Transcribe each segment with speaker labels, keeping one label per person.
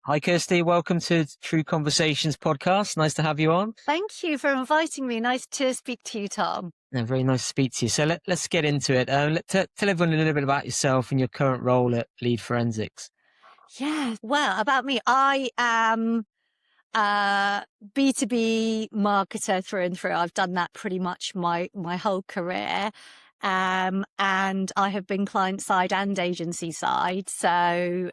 Speaker 1: Hi, Kirsty. Welcome to True Conversations podcast. Nice to have you on.
Speaker 2: Thank you for inviting me. Nice to speak to you, Tom.
Speaker 1: Yeah, very nice to speak to you. So let's get into it. Tell everyone a little bit about yourself and your current role at Lead Forensics.
Speaker 2: Yeah, well, about me, I am a B2B marketer through and through. I've done that pretty much my whole career. And I have been client side and agency side. So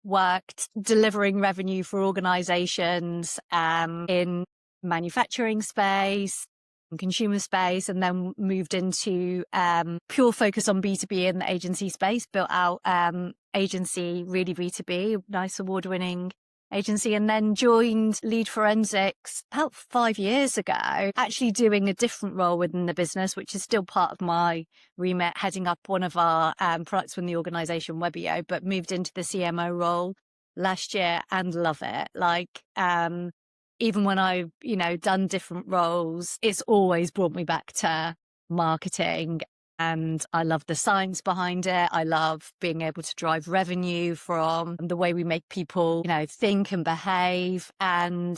Speaker 2: worked delivering revenue for organizations in manufacturing space and consumer space, and then moved into pure focus on B2B in the agency space, built out agency, really B2B, nice award-winning agency, and then joined Lead Forensics about 5 years ago, actually doing a different role within the business, which is still part of my remit, heading up one of our products within the organization, Webio, but moved into the CMO role last year and love it. Like, even when I've, done different roles, it's always brought me back to marketing. And I love the science behind it. I love being able to drive revenue from the way we make people, think and behave. And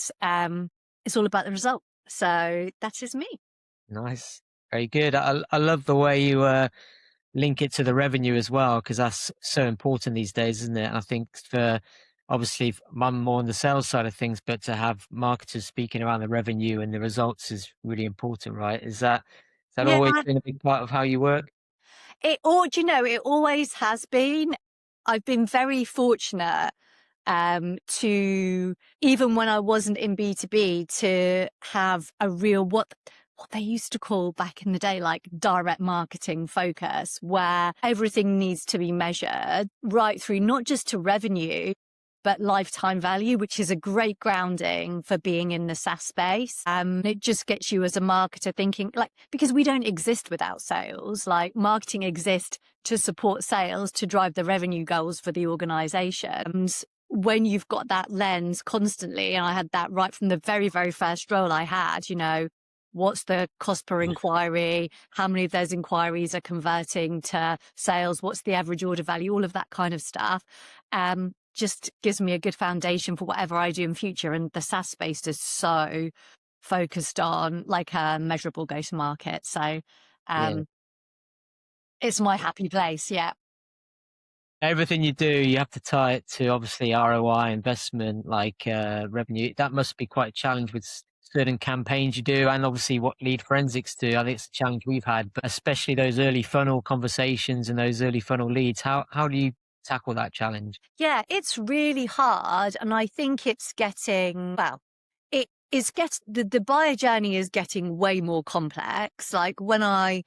Speaker 2: it's all about the result. So that is me.
Speaker 1: Nice. Very good. I love the way you link it to the revenue as well, because that's so important these days, isn't it? And I think obviously I'm more on the sales side of things, but to have marketers speaking around the revenue and the results is really important, right? Is that
Speaker 2: Yeah,
Speaker 1: always been a big part of how you work?
Speaker 2: it always has been. I've been very fortunate to, even when I wasn't in B2B, to have a real, what they used to call back in the day, like direct marketing focus, where everything needs to be measured right through, not just to revenue, but lifetime value, which is a great grounding for being in the SaaS space. It just gets you as a marketer thinking, like, because we don't exist without sales, like marketing exists to support sales, to drive the revenue goals for the organization. And when you've got that lens constantly, and I had that right from the very, very first role I had, what's the cost per inquiry? How many of those inquiries are converting to sales? What's the average order value? All of that kind of stuff. Just gives me a good foundation for whatever I do in future. And the SaaS space is so focused on like a measurable go-to-market. So it's my happy place. Yeah.
Speaker 1: Everything you do, you have to tie it to obviously ROI, investment, like revenue. That must be quite a challenge with certain campaigns you do, and obviously what Lead Forensics do. I think it's a challenge we've had, but especially those early funnel conversations and those early funnel leads. How do you tackle that challenge?
Speaker 2: Yeah, it's really hard. And I think it's getting, well, it is the buyer journey is getting way more complex. Like when I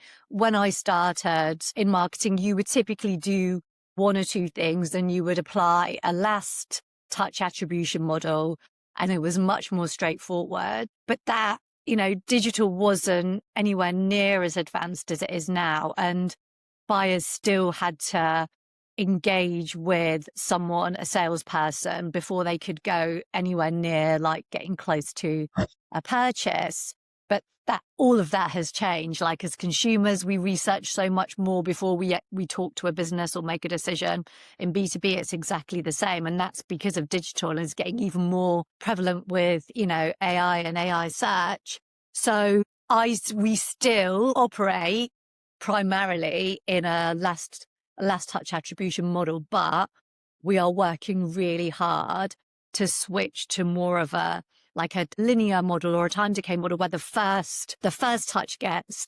Speaker 2: started in marketing, you would typically do one or two things, and you would apply a last touch attribution model, and it was much more straightforward. But that, digital wasn't anywhere near as advanced as it is now. And buyers still had to engage with someone, a salesperson, before they could go anywhere near like getting close to a purchase. But all of that has changed. Like as consumers, we research so much more before we talk to a business or make a decision. In B2B, it's exactly the same. And that's because of digital, and it's getting even more prevalent with, AI and AI search. So we still operate primarily in a last touch attribution model, but we are working really hard to switch to more of a linear model or a time decay model, where the first touch gets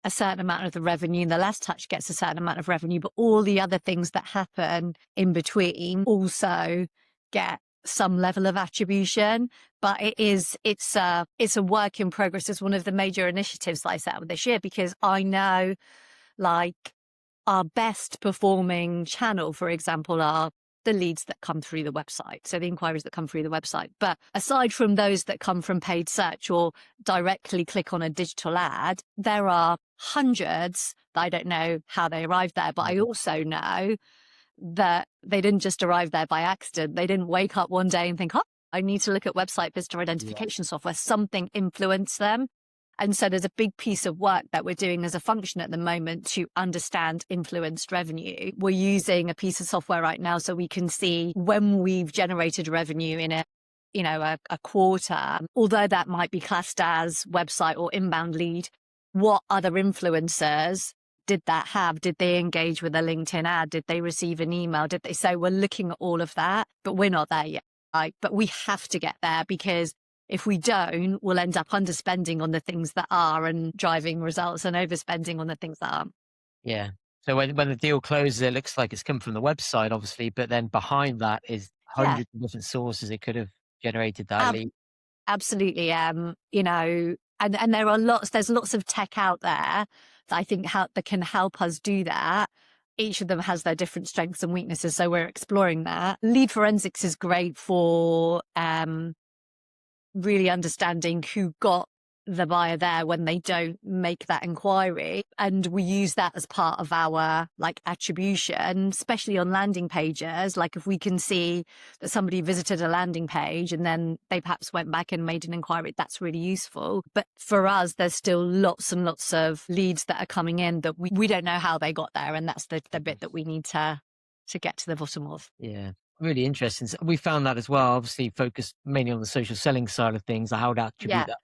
Speaker 2: a certain amount of the revenue and the last touch gets a certain amount of revenue, but all the other things that happen in between also get some level of attribution. But it's a work in progress. It's one of the major initiatives that I set up this year, because I know like our best performing channel, for example, are the leads that come through the website. So the inquiries that come through the website. But aside from those that come from paid search or directly click on a digital ad, there are hundreds that I don't know how they arrived there. But I also know that they didn't just arrive there by accident. They didn't wake up one day and think, oh, I need to look at website visitor identification software. Something influenced them. And so there's a big piece of work that we're doing as a function at the moment to understand influenced revenue. We're using a piece of software right now so we can see when we've generated revenue in a quarter, although that might be classed as website or inbound lead, what other influencers did that have? Did they engage with a LinkedIn ad? Did they receive an email? Did they? So we're looking at all of that, but we're not there yet. But we have to get there, because if we don't, we'll end up underspending on the things that are and driving results, and overspending on the things that aren't.
Speaker 1: Yeah. So when the deal closes, it looks like it's come from the website, obviously, but then behind that is
Speaker 2: Yeah,
Speaker 1: hundreds of different sources it could have generated that lead.
Speaker 2: absolutely. And there's lots of tech out there that I think that can help us do that. Each of them has their different strengths and weaknesses, so we're exploring that. Lead forensics is great for really understanding who got the buyer there when they don't make that inquiry. And we use that as part of our attribution, especially on landing pages. Like if we can see that somebody visited a landing page and then they perhaps went back and made an inquiry, that's really useful. But for us, there's still lots and lots of leads that are coming in that we don't know how they got there. And that's the bit that we need to get to the bottom of.
Speaker 1: Yeah. Really interesting. So we found that as well, obviously focused mainly on the social selling side of things, how to attribute
Speaker 2: Yeah.
Speaker 1: that.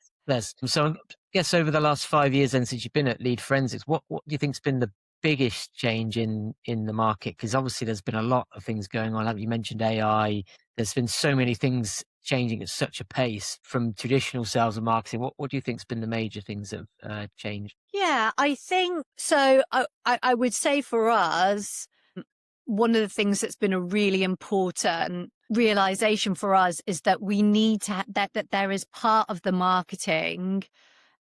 Speaker 1: So I guess over the last 5 years then, since you've been at Lead Forensics, what do you think's been the biggest change in the market? Because obviously there's been a lot of things going on. Like you mentioned AI, there's been so many things changing at such a pace from traditional sales and marketing. What do you think's been the major things that have changed?
Speaker 2: Yeah, I think so. I would say for us, one of the things that's been a really important realization for us is that we need to that there is part of the marketing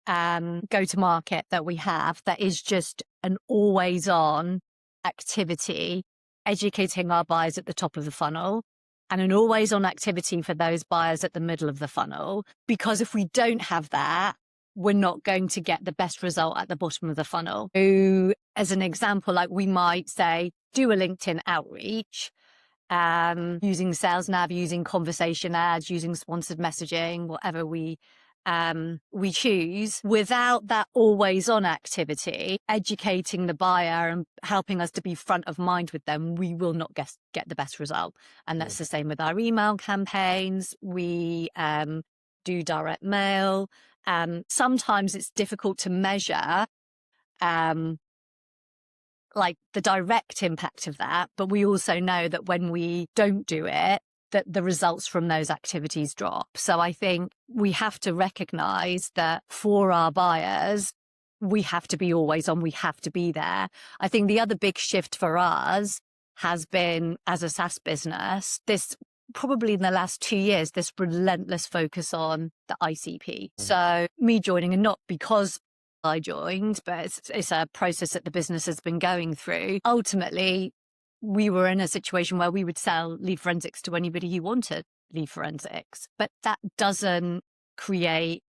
Speaker 2: go to market that we have that is just an always on activity, educating our buyers at the top of the funnel, and an always on activity for those buyers at the middle of the funnel. Because if we don't have that, we're not going to get the best result at the bottom of the funnel. So, as an example, we might say, do a LinkedIn outreach, using Sales Nav, using conversation ads, using sponsored messaging, whatever we choose, without that always on activity, educating the buyer and helping us to be front of mind with them, we will not get the best result. And that's the same with our email campaigns. We do direct mail. Sometimes it's difficult to measure the direct impact of that, but we also know that when we don't do it, that the results from those activities drop. So I think we have to recognize that for our buyers, we have to be always on, we have to be there. I think the other big shift for us has been, as a SaaS business, this probably in the last 2 years, this relentless focus on the ICP. So me joining, and not because I joined, but it's a process that the business has been going through. Ultimately, we were in a situation where we would sell lead forensics to anybody who wanted lead forensics, but that doesn't create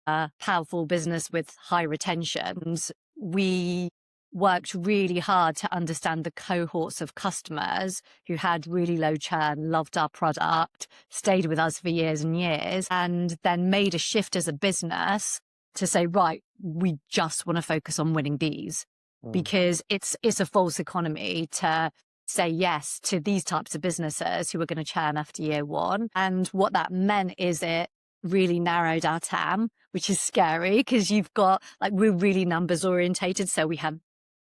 Speaker 2: a powerful business with high retentions. We worked really hard to understand the cohorts of customers who had really low churn, loved our product, stayed with us for years and years, and then made a shift as a business to say, right, we just want to focus on winning these, because it's a false economy to say yes to these types of businesses who are going to churn after year one. And what that meant is it really narrowed our TAM, which is scary, because you've got we're really numbers orientated. So we have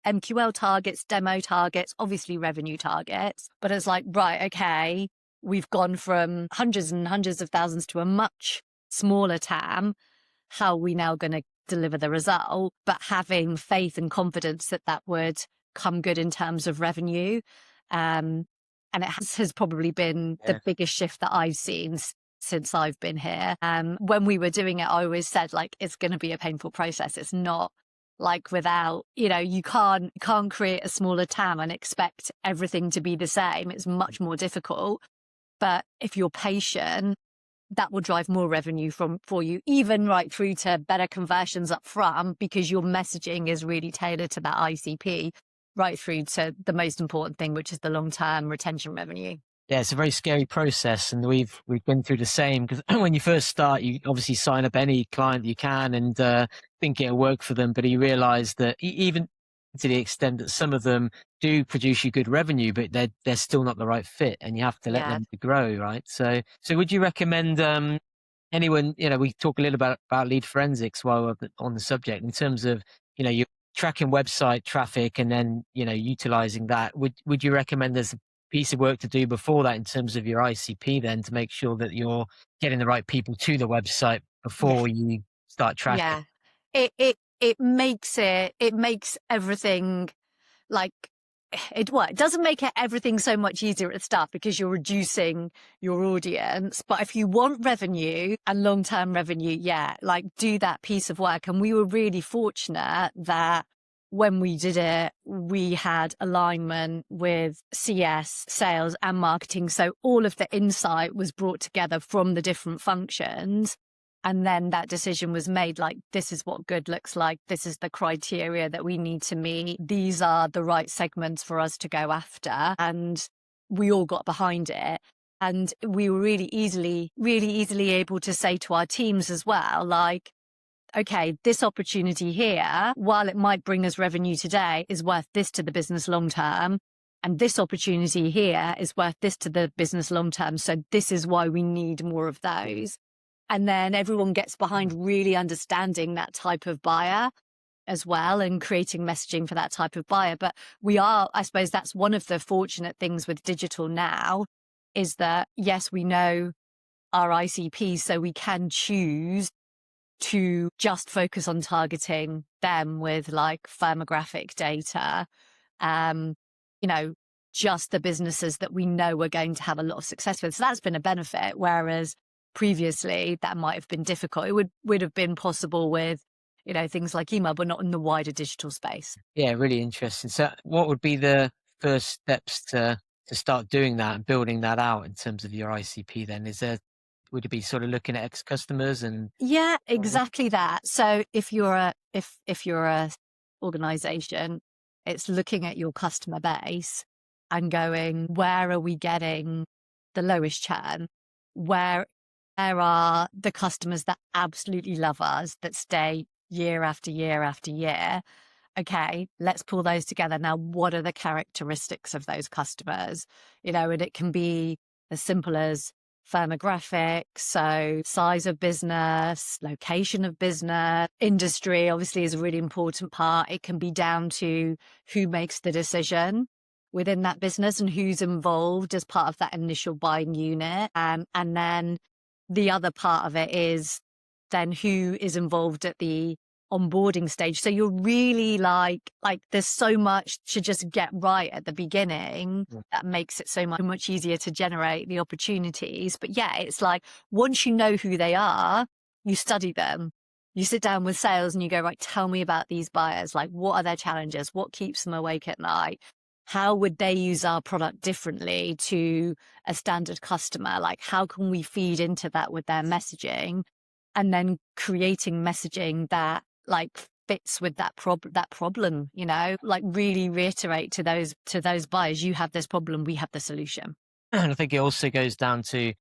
Speaker 2: MQL targets, demo targets, obviously revenue targets, but it's right, okay, we've gone from hundreds and hundreds of thousands to a much smaller TAM. How are we now going to deliver the result? But having faith and confidence that that would come good in terms of revenue. And it has probably been the biggest shift that I've seen since I've been here. When we were doing it, I always said it's going to be a painful process. It's not without, you can't create a smaller TAM and expect everything to be the same. It's much more difficult. But if you're patient, that will drive more revenue for you, even right through to better conversions up front, because your messaging is really tailored to that ICP, right through to the most important thing, which is the long-term retention revenue.
Speaker 1: Yeah, it's a very scary process, and we've been through the same, because when you first start, you obviously sign up any client you can and think it'll work for them, but you realize that even to the extent that some of them do produce you good revenue, but they're still not the right fit, and you have to let
Speaker 2: Yeah.
Speaker 1: them grow, right? So would you recommend anyone, we talk a little about lead forensics while we're on the subject, in terms of, you're tracking website traffic and then, utilizing that. Would you recommend there's a piece of work to do before that in terms of your ICP then, to make sure that you're getting the right people to the website
Speaker 2: Yes.
Speaker 1: before you start tracking?
Speaker 2: Yeah. It makes everything like it doesn't make everything so much easier at the start because you're reducing your audience. But if you want revenue and long-term revenue, yeah, like do that piece of work. And we were really fortunate that when we did it, we had alignment with CS, sales and marketing. So all of the insight was brought together from the different functions. And then that decision was made, like, this is what good looks like. This is the criteria that we need to meet. These are the right segments for us to go after. And we all got behind it. And we were really easily able to say to our teams as well, like, okay, this opportunity here, while it might bring us revenue today, is worth this to the business long term. And this opportunity here is worth this to the business long term. So this is why we need more of those. And then everyone gets behind really understanding that type of buyer as well, and creating messaging for that type of buyer. But I suppose that's one of the fortunate things with digital now, is that, yes, we know our ICP, so we can choose to just focus on targeting them with like firmographic data. You know, just the businesses that we know we're going to have a lot of success with. So that's been a benefit. Whereas previously that might have been difficult. It would have been possible with, things like email, but not in the wider digital space.
Speaker 1: Yeah, really interesting. So what would be the first steps to start doing that and building that out in terms of your ICP then? Would it be sort of looking at ex-customers and
Speaker 2: Yeah,
Speaker 1: uh,
Speaker 2: exactly that. So if you're a organization, it's looking at your customer base and going, where are we getting the lowest churn? Where are the customers that absolutely love us, that stay year after year after year? Okay, let's pull those together. Now, what are the characteristics of those customers? And it can be as simple as firmographics, so size of business, location of business, industry obviously is a really important part. It can be down to who makes the decision within that business and who's involved as part of that initial buying unit. And then the other part of it is then who is involved at the onboarding stage. So you're really like there's so much to just get right at the beginning that makes it so much easier to generate the opportunities. But yeah, it's like once you know who they are, you study them. You sit down with sales and you go, right, tell me about these buyers. Like, what are their challenges? What keeps them awake at night? How would they use our product differently to a standard customer? Like, how can we feed into that with their messaging? And then creating messaging that like fits with that problem, like really reiterate to those buyers, you have this problem, we have the solution.
Speaker 1: and I think it also goes down to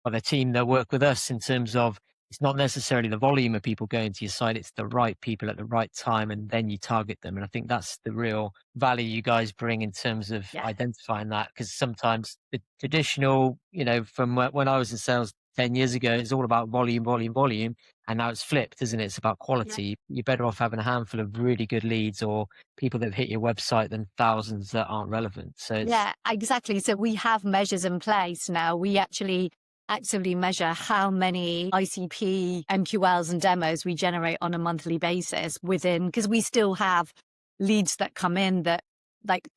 Speaker 1: the team that work with us, in terms of it's not necessarily the volume of people going to your site, it's the right people at the right time, and then you target them. And I think that's the real value you guys bring in terms of
Speaker 2: Yeah.
Speaker 1: identifying that, because sometimes the traditional, from when I was in sales 10 years ago, it's all about volume, volume, volume. And now it's flipped, isn't it? It's about
Speaker 2: Yeah.
Speaker 1: quality. You're better off having a handful of really good leads or people that have hit your website than thousands that aren't relevant. So it's,
Speaker 2: Yeah, exactly. So we have measures in place now. We actually actively measure how many ICP MQLs and demos we generate on a monthly basis because we still have leads that come in that like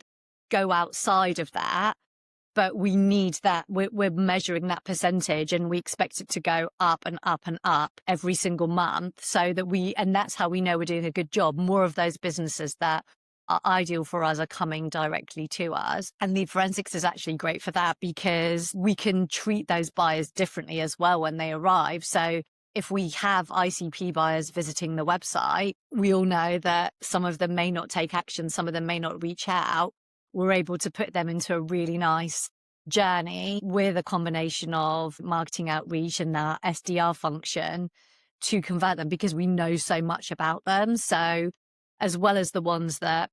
Speaker 2: go outside of that. But we need that. We're measuring that percentage, and we expect it to go up and up and up every single month, so that and that's how we know we're doing a good job. More of those businesses that are ideal for us are coming directly to us. And lead forensics is actually great for that, because we can treat those buyers differently as well when they arrive. So if we have ICP buyers visiting the website, we all know that some of them may not take action, some of them may not reach out. We're able to put them into a really nice journey with a combination of marketing outreach and that SDR function to convert them, because we know so much about them. So as well as the ones that,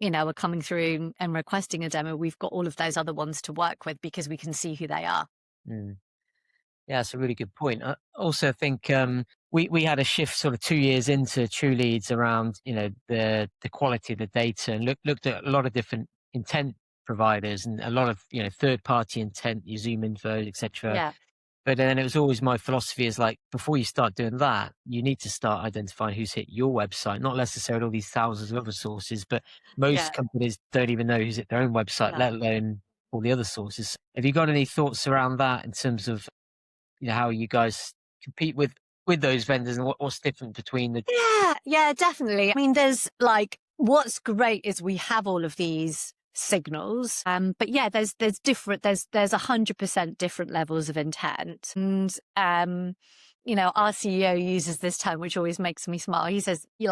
Speaker 2: are coming through and requesting a demo, we've got all of those other ones to work with because we can see who they are.
Speaker 1: Mm. Yeah, that's a really good point. I also think we had a shift sort of 2 years into True Leads around the quality of the data, and looked at a lot of different intent providers and a lot of third party intent, your Zoom info, etc.
Speaker 2: Yeah.
Speaker 1: But then it was always my philosophy is like, before you start doing that, you need to start identifying who's hit your website, not necessarily all these thousands of other sources, but
Speaker 2: Yeah.
Speaker 1: most companies don't even know who's hit their own website,
Speaker 2: No.
Speaker 1: let alone all the other sources. Have you got any thoughts around that in terms of how you guys compete with those vendors, and what's different between the?
Speaker 2: Yeah, definitely. I mean, there's what's great is we have all of these signals. But yeah, there's 100% different levels of intent. And, our CEO uses this term, which always makes me smile. He says, you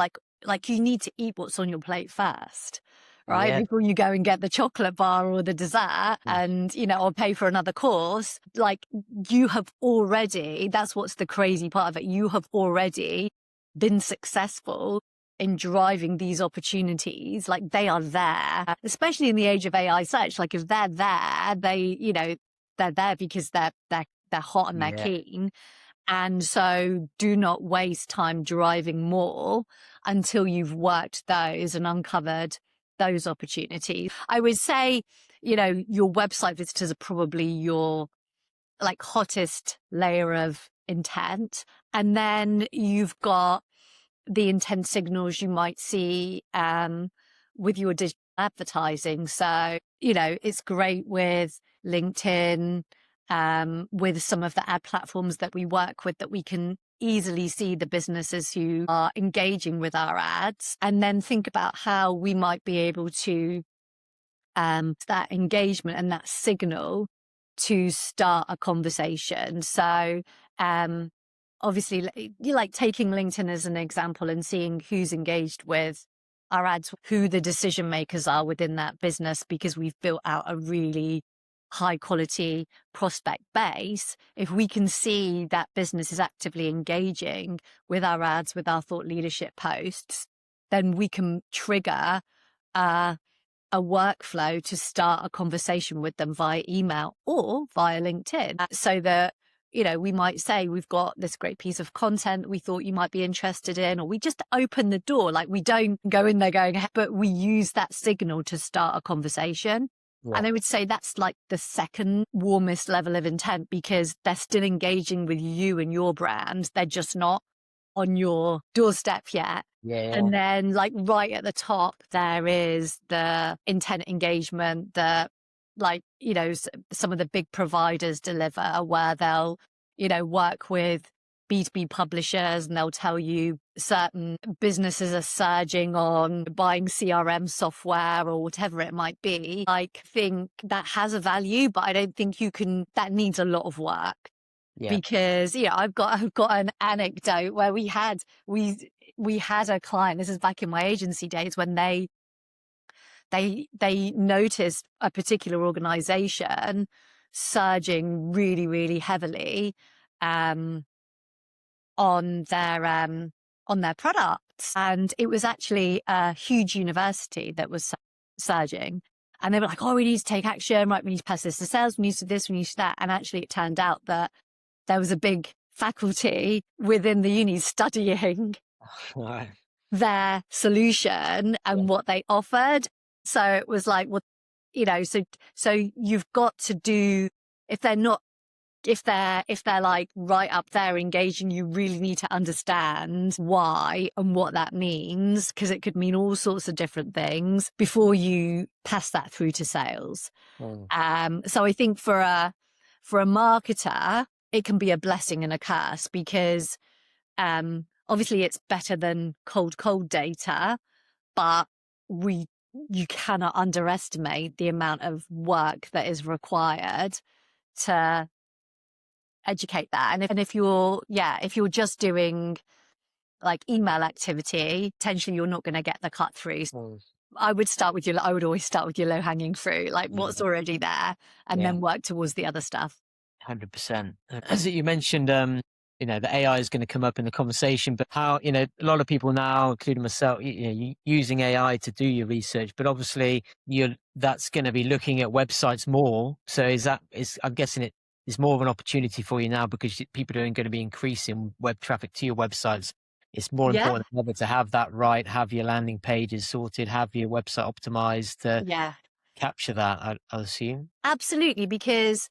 Speaker 2: you need to eat what's on your plate first, right?
Speaker 1: Yeah.
Speaker 2: Before you go and get the chocolate bar or the dessert
Speaker 1: Mm.
Speaker 2: and, or pay for another course. You have already, that's what's the crazy part of it. You have already been successful in driving these opportunities. They are there, especially in the age of AI search. If they're there, they're there because they're hot and they're
Speaker 1: Yeah.
Speaker 2: keen. And so do not waste time driving more until you've worked those and uncovered those opportunities. I would say, your website visitors are probably your hottest layer of intent. And then you've got the intent signals you might see with your digital advertising. So, it's great with LinkedIn, with some of the ad platforms that we work with, that we can easily see the businesses who are engaging with our ads, and then think about how we might be able to that engagement and that signal to start a conversation. So obviously, you taking LinkedIn as an example and seeing who's engaged with our ads, who the decision makers are within that business, because we've built out a really high quality prospect base. If we can see that business is actively engaging with our ads, with our thought leadership posts, then we can trigger a workflow to start a conversation with them via email or via LinkedIn. So that, we might say, we've got this great piece of content we thought you might be interested in, or we just open the door. We don't go in there going, but we use that signal to start a conversation.
Speaker 1: Yeah.
Speaker 2: And I would say that's the second warmest level of intent, because they're still engaging with you and your brand. They're just not on your doorstep yet.
Speaker 1: Yeah.
Speaker 2: And then right at the top, there is the intent engagement that some of the big providers deliver, where they'll, work with B2B publishers, and they'll tell you certain businesses are surging on buying CRM software or whatever it might be. I think that has a value, but I don't think that needs a lot of work.
Speaker 1: Yeah.
Speaker 2: Because I've got an anecdote where we had a client, this is back in my agency days, when they noticed a particular organization surging really, really heavily on their products. And it was actually a huge university that was surging. And they were like, oh, we need to take action, right? We need to pass this to sales, we need to do this, we need to do that. And actually it turned out that there was a big faculty within the uni studying
Speaker 1: Right.
Speaker 2: their solution and what they offered. So it was well, so you've got to do, if they're right up there engaging, you really need to understand why and what that means, because it could mean all sorts of different things before you pass that through to sales. So I think for a marketer, it can be a blessing and a curse, because obviously it's better than cold data, but you cannot underestimate the amount of work that is required to educate that. And if you're just doing email activity, potentially you're not going to get the cut through. I would always start with your low hanging fruit, like what's already there, and
Speaker 1: Yeah.
Speaker 2: then work towards the other stuff.
Speaker 1: 100%. As you mentioned, the AI is going to come up in the conversation, but how, a lot of people now, including myself, using AI to do your research, but obviously that's going to be looking at websites more. So I'm guessing it is more of an opportunity for you now because people are going to be increasing web traffic to your websites. It's more
Speaker 2: Yeah.
Speaker 1: important than ever to have that right, have your landing pages sorted, have your website optimized to
Speaker 2: Yeah,
Speaker 1: capture that, I assume.
Speaker 2: absolutely. Because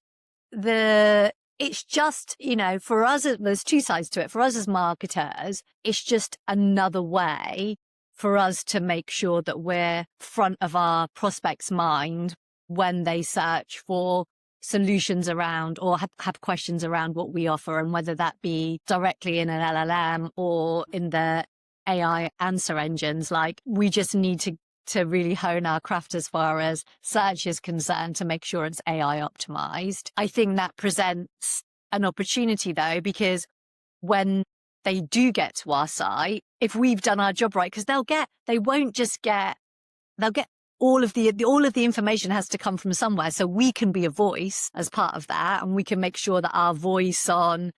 Speaker 2: it's just, for us, there's two sides to it. For us as marketers, it's just another way for us to make sure that we're front of our prospects' mind when they search for solutions around or have questions around what we offer, and whether that be directly in an LLM or in the AI answer engines. Like, we just need to really hone our craft as far as search is concerned to make sure it's AI optimized. I think that presents an opportunity though, because when they do get to our site, if we've done our job right, because they'll get all of the information has to come from somewhere. So we can be a voice as part of that, and we can make sure that our voice on,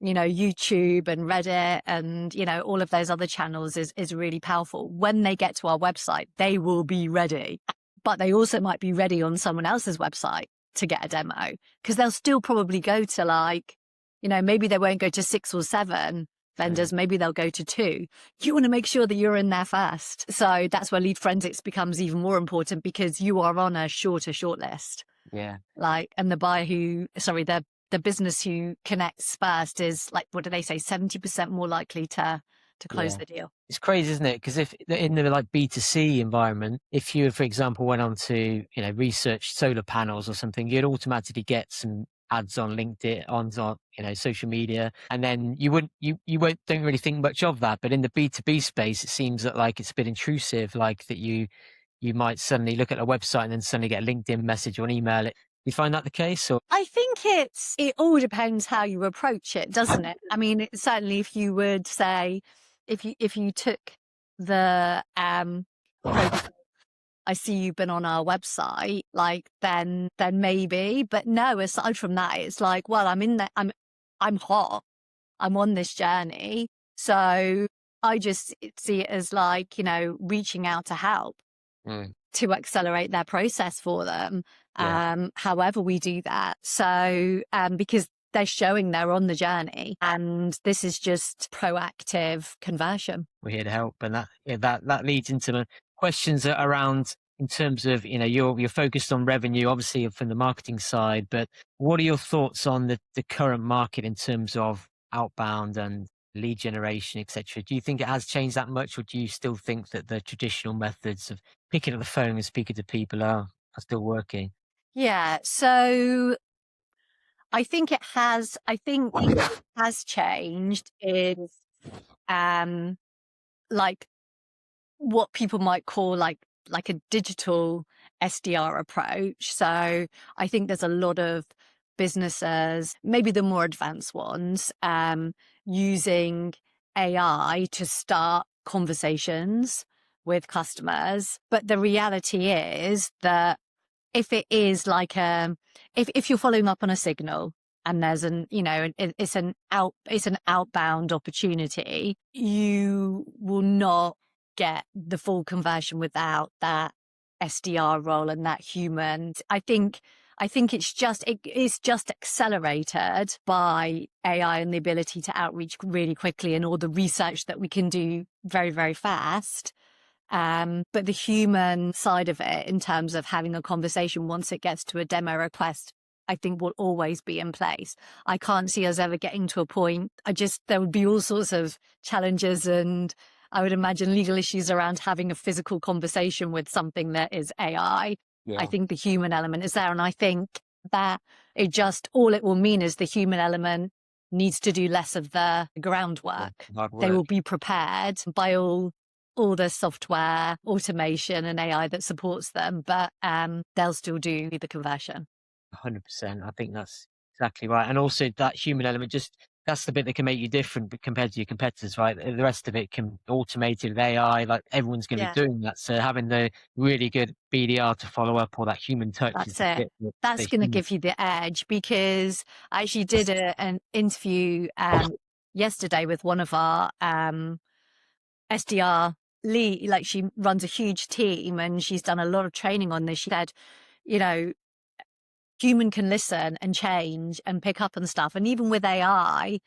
Speaker 2: YouTube and Reddit and, all of those other channels is really powerful. When they get to our website, they will be ready, but they also might be ready on someone else's website to get a demo, because they'll still probably go to maybe they won't go to 6 or 7 vendors, maybe they'll go to 2. You want to make sure that you're in there first. So that's where lead forensics becomes even more important, because you are on a shorter shortlist.
Speaker 1: Yeah.
Speaker 2: And the business who connects first is, like, what do they say, 70% more likely to close the deal.
Speaker 1: It's crazy, isn't it? Because if in the B2C environment, if you, for example, went on to, research solar panels or something, you'd automatically get some ads on LinkedIn, on social media, and then don't really think much of that. But in the B2B space, it seems that like it's a bit intrusive, like that you might suddenly look at a website and then suddenly get a LinkedIn message or an email. You find that the case? Or
Speaker 2: I think it all depends how you approach it, doesn't it? I mean, certainly if you would say, if you took the approach, I see you've been on our website, like, then maybe. But no, aside from that, it's like, well, I'm hot. I'm on this journey. So I just see it as like, reaching out to help to accelerate their process for them. However we do that. So, because they're showing they're on the journey, and this is just proactive conversion.
Speaker 1: we're here to help, and that leads into the questions around, in terms of, you're focused on revenue, obviously, from the marketing side, but what are your thoughts on the current market in terms of outbound and lead generation, etc.? Do you think it has changed that much, or do you still think that the traditional methods of picking up the phone and speaking to people are still working?
Speaker 2: Yeah. So I think it has changed in, like, what people might call like a digital SDR approach. So I think there's a lot of businesses, maybe the more advanced ones, using AI to start conversations with customers. But the reality is that if it is like if you're following up on a signal, and there's it's an outbound opportunity, you will not get the full conversion without that SDR role and that human. I think it's just accelerated by AI and the ability to outreach really quickly, and all the research that we can do very, very fast. But the human side of it, in terms of having a conversation once it gets to a demo request, I think will always be in place. I can't see us ever getting to a point. There would be all sorts of challenges, and I would imagine legal issues around having a physical conversation with something that is AI. I think the human element is there. And I think that all it will mean is the human element needs to do less of the groundwork.
Speaker 1: Hard
Speaker 2: They
Speaker 1: work.
Speaker 2: will be prepared by all the software, automation and AI that supports them, but they'll still do the conversion.
Speaker 1: 100%. I think that's exactly right. And also that human element, just that's the bit that can make you different compared to your competitors, right? The rest of it can automated with AI, like everyone's going to be
Speaker 2: Yeah,
Speaker 1: doing that. So having the really good BDR to follow up, or that human touch, is
Speaker 2: that's
Speaker 1: the
Speaker 2: it.
Speaker 1: bit that
Speaker 2: That's
Speaker 1: the
Speaker 2: going to
Speaker 1: human.
Speaker 2: give you the edge, because I actually did an interview yesterday with one of our SDR lead. Like, she runs a huge team and she's done a lot of training on this. She said, you know, human can listen and change and pick up on stuff. And even with AI,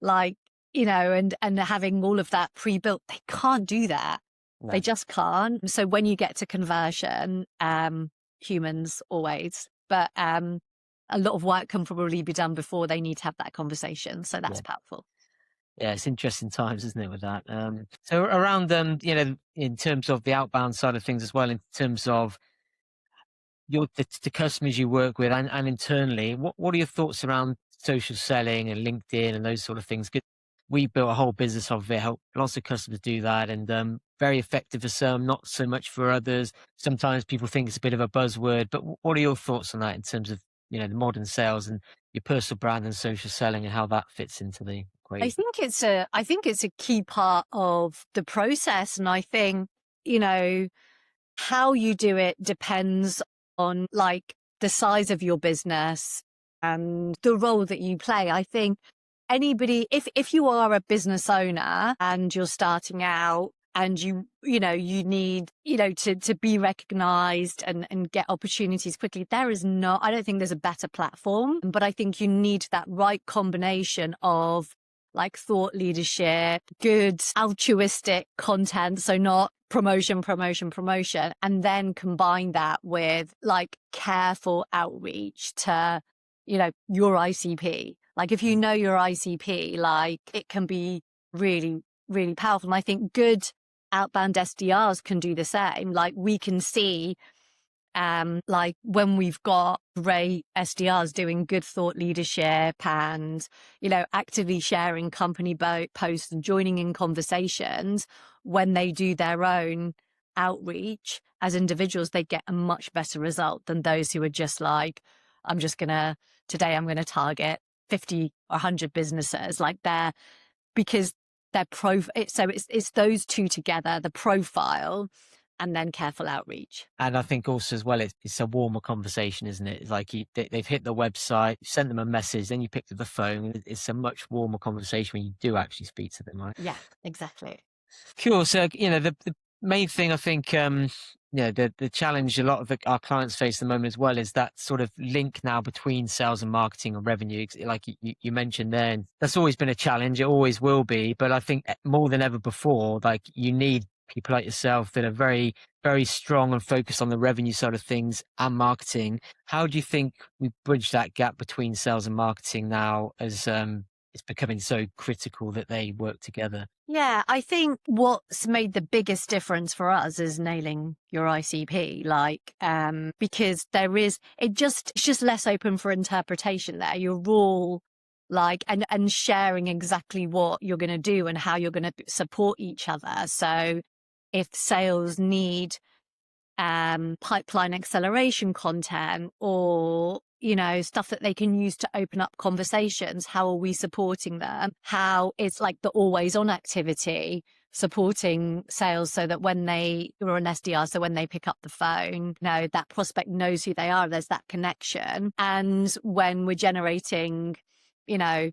Speaker 2: like, and having all of that pre-built, they can't do that. They
Speaker 1: No.
Speaker 2: just can't. So when you get to conversion, humans always, but a lot of work can probably be done before they need to have that conversation. So that's
Speaker 1: Yeah.
Speaker 2: powerful.
Speaker 1: Yeah, it's interesting times, isn't it, with that? So around in terms of the outbound side of things as well, in terms of the customers you work with, and internally, what are your thoughts around social selling and LinkedIn and those sort of things? 'Cause we built a whole business of it, help lots of customers do that, and very effective for some, not so much for others. Sometimes people think it's a bit of a buzzword, but what are your thoughts on that in terms of the modern sales and your personal brand and social selling, and how that fits into the
Speaker 2: I
Speaker 1: equation?
Speaker 2: think it's a key part of the process. And I think, you know, how you do it depends on, like, the size of your business and the role that you play. I think anybody, if you are a business owner and you're starting out and you need, to be recognized and get opportunities quickly, I don't think there's a better platform, but I think you need that right combination of, like, thought leadership, good altruistic content. So not promotion, and then combine that with, like, careful outreach to, your ICP. Like, if you know your ICP, like, it can be really, really powerful. And I think good outbound SDRs can do the same. Like, we can see, like, when we've got great SDRs doing good thought leadership and, actively sharing company posts and joining in conversations, when they do their own outreach as individuals, they get a much better result than those who are just like, today I'm going to target 50 or 100 businesses. Like, because they're so it's those two together, the profile and then careful outreach.
Speaker 1: And I think also as well, it's a warmer conversation, isn't it? It's like they've hit the website, you sent them a message, then you picked up the phone. It's a much warmer conversation when you do actually speak to them, right?
Speaker 2: Yeah, exactly.
Speaker 1: Cool. So, the main thing I think, the challenge a lot of our clients face at the moment as well is that sort of link now between sales and marketing and revenue. Like you mentioned there, and that's always been a challenge. It always will be. But I think more than ever before, like, you need people like yourself that are very, very strong and focused on the revenue side of things and marketing. How do you think we bridge that gap between sales and marketing now, as it's becoming so critical that they work together?
Speaker 2: Yeah, I think what's made the biggest difference for us is nailing your ICP, like, because it's just less open for interpretation there. You're all like, and sharing exactly what you're going to do and how you're going to support each other. So if sales need pipeline acceleration content, or, stuff that they can use to open up conversations, how are we supporting them? How it's like the always on activity supporting sales, so that when or an SDR, so when they pick up the phone, that prospect knows who they are, there's that connection. And when we're generating, you know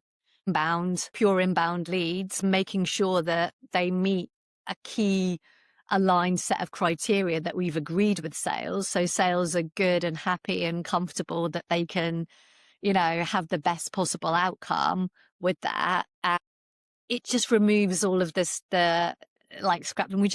Speaker 2: pure inbound leads, making sure that they meet a key aligned set of criteria that we've agreed with sales. So sales are good and happy and comfortable that they can, have the best possible outcome with that. It just removes all of this, like, scrap. And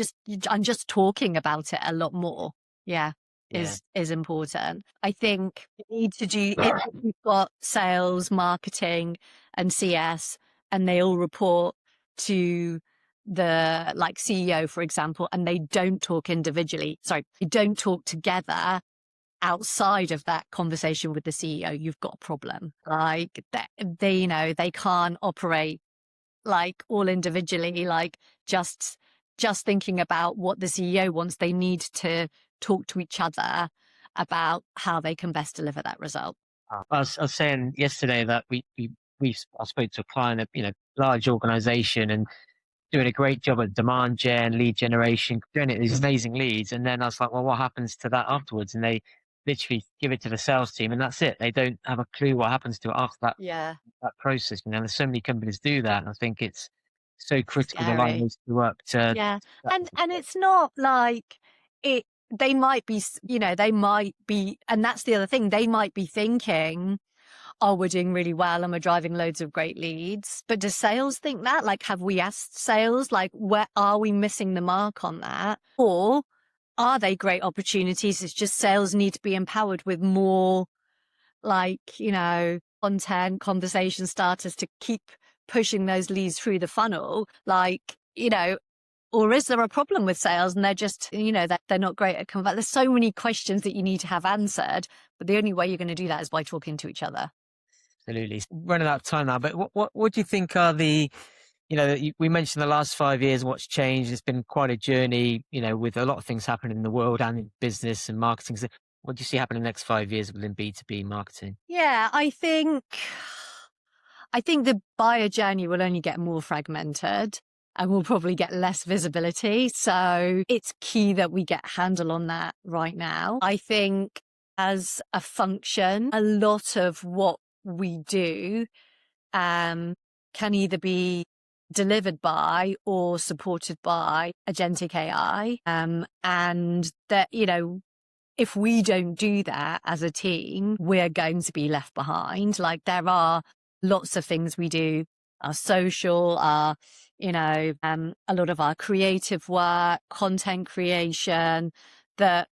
Speaker 2: I'm just talking about it a lot more. Yeah.
Speaker 1: Yeah.
Speaker 2: Is important. I think you need to do, if you've got sales, marketing and CS, and they all report to the, like, CEO, for example, and they don't talk individually. Sorry, they don't talk together outside of that conversation with the CEO, you've got a problem. Like, they can't operate, like, all individually, like, just thinking about what the CEO wants. They need to talk to each other about how they can best deliver that result.
Speaker 1: I was saying yesterday that we I spoke to a client, large organization, and doing a great job at demand gen, lead generation, generating these amazing leads. And then I was like, well, what happens to that afterwards? And they literally give it to the sales team, and that's it. They don't have a clue what happens to it after
Speaker 2: Yeah.
Speaker 1: that process. There's so many companies do that. And I think it's so critical to align
Speaker 2: Scary.
Speaker 1: those to work to
Speaker 2: Yeah. And it's not like it, they might be, they might be, and that's the other thing, they might be thinking, oh, we're doing really well and we're driving loads of great leads. But does sales think that? Like, have we asked sales, like, where are we missing the mark on that? Or are they great opportunities? It's just sales need to be empowered with more, like, content, conversation starters to keep pushing those leads through the funnel. Like, or is there a problem with sales and they're just, that they're not great at convert? There's so many questions that you need to have answered, but the only way you're going to do that is by talking to each other.
Speaker 1: Absolutely. Running out of time now, but what do you think are we mentioned the last 5 years, what's changed. It's been quite a journey, with a lot of things happening in the world and in business and marketing. So what do you see happening in the next 5 years within B2B marketing?
Speaker 2: Yeah, I think the buyer journey will only get more fragmented and will probably get less visibility. So it's key that we get a handle on that right now. I think as a function, a lot of what we do can either be delivered by or supported by agentic AI. And that, if we don't do that as a team, we're going to be left behind. Like, there are lots of things we do, our social, our, a lot of our creative work, content creation that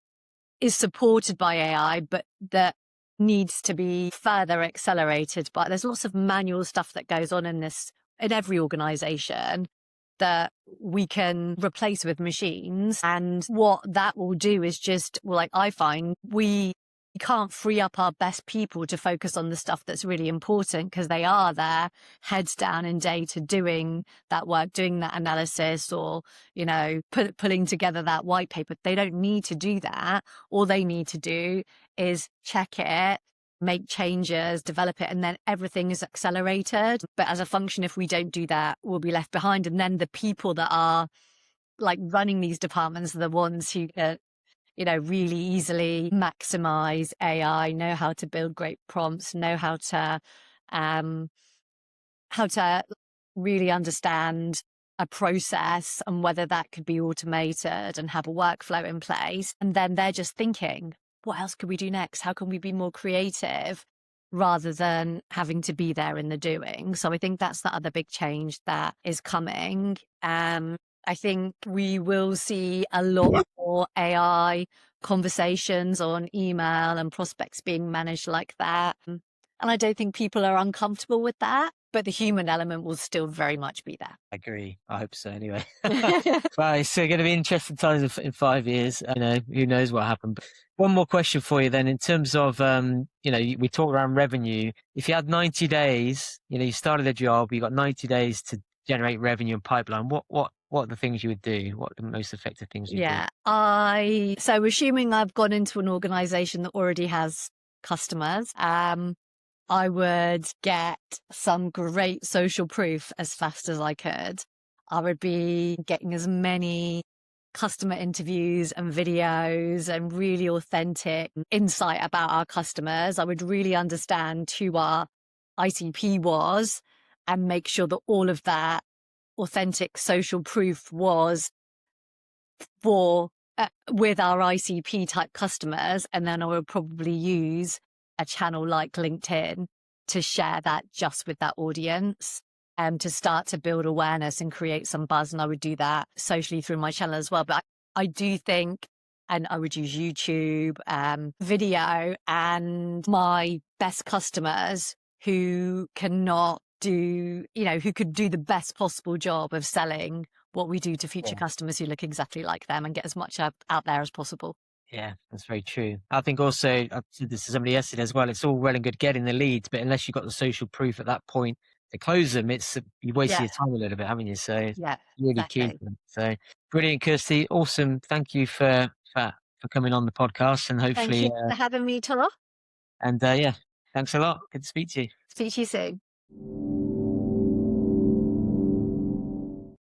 Speaker 2: is supported by AI, but that needs to be further accelerated. But there's lots of manual stuff that goes on in every organization that we can replace with machines. And what that will do is just, like, I find we can't free up our best people to focus on the stuff that's really important, because they are there heads down in data doing that work, doing that analysis, or, pulling together that white paper. They don't need to do that. All they need to do is check it, make changes, develop it, and then everything is accelerated. But as a function, if we don't do that, we'll be left behind. And then the people that are, like, running these departments are the ones who can, really easily maximize AI, know how to build great prompts, know how to really understand a process and whether that could be automated and have a workflow in place. And then they're just thinking, what else could we do next? How can we be more creative, rather than having to be there in the doing? So I think that's the other big change that is coming. I think we will see a lot more AI conversations on email and prospects being managed like that. And I don't think people are uncomfortable with that, but the human element will still very much be there.
Speaker 1: I agree. I hope so anyway. Right. So going to be interesting times in 5 years. Who knows what happened. But one more question for you then, in terms of, we talk around revenue. If you had 90 days, you started a job, you got 90 days to generate revenue and pipeline, what are the things you would do? What are the most effective things you do?
Speaker 2: So assuming I've gone into an organization that already has customers, I would get some great social proof as fast as I could. I would be getting as many customer interviews and videos and really authentic insight about our customers. I would really understand who our ICP was and make sure that all of that authentic social proof was with our ICP type customers. And then I would probably use a channel like LinkedIn to share that just with that audience, to start to build awareness and create some buzz. And I would do that socially through my channel as well. But I do think, and I would use YouTube, video, and my best customers who cannot do, who could do the best possible job of selling what we do to future customers who look exactly like them, and get as much out there as possible.
Speaker 1: Yeah, that's very true. I think also, I said this to somebody yesterday as well, it's all well and good getting the leads, but unless you've got the social proof at that point to close them, you wasted your time a little bit, haven't you? So it's really key. So brilliant, Kirsty. Awesome. Thank you for coming on the podcast, and hopefully...
Speaker 2: Thank you for having me, Tom.
Speaker 1: And thanks a lot. Good to speak to you.
Speaker 2: Speak to you soon.